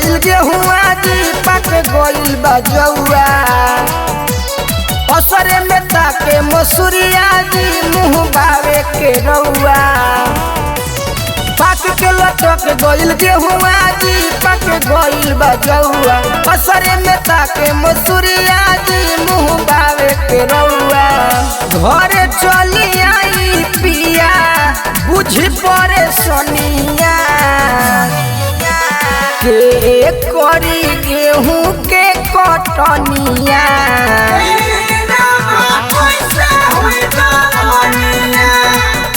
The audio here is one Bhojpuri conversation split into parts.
गइल गेहुआ जी पक गइल बजौआ असरे में ताके मसूरिया जी मुँह बावे के रउआ पक के लटक गइल गेहुआ जी पक गइल बजौआ असरे में ताके मसूरिया जी मुँह बावे के रउआ घरे चली आई पिया बुझी परे सोनिया के करी गेहूं के कटनिया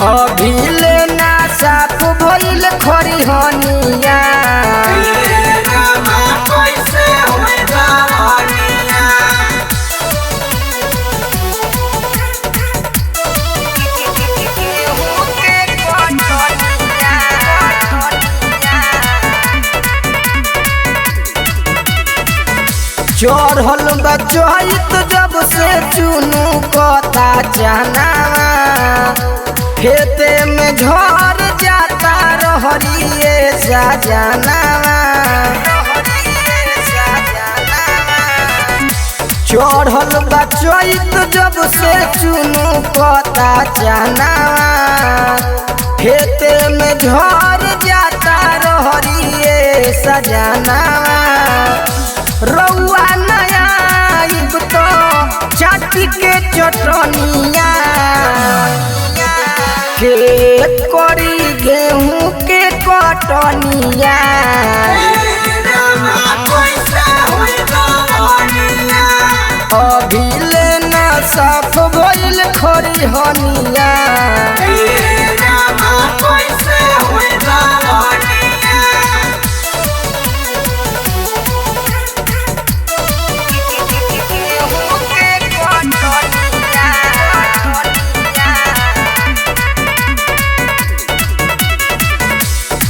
अभी लेना साफ भइल खरिहनिया चढ़ल बचहित जब से चुनू कता जाना खेते में झड़ जाता रहरिए सजाना चढ़ल बचहित जब से चुनू कता जाना खेते में झड़ जाता रहरिए सजाना रउआ नया तो चाटी के चटनिया के करी गेहूं के कटनिया अभी लेना साफ भइल खरिहनिया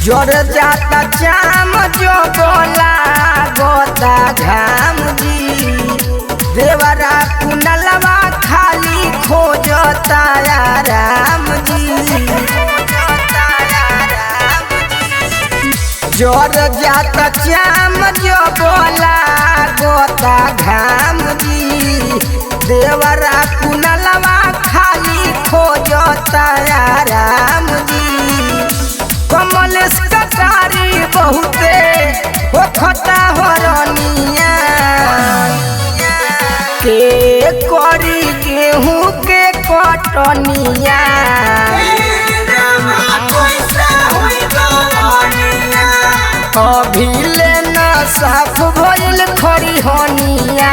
जर जाता चाम जो बोला गोता घाम जी देवरा कुनलवा खाली खोजता राम जी जर जाता चाम जो बोला गोता घाम जी देवरा कुनलवा खाली खोजता राम जी कमलेश कटारी बहुते हो खता हरनिया के करी गेहूं के कटनिया अभी लेना साफ भइल खरिहनिया।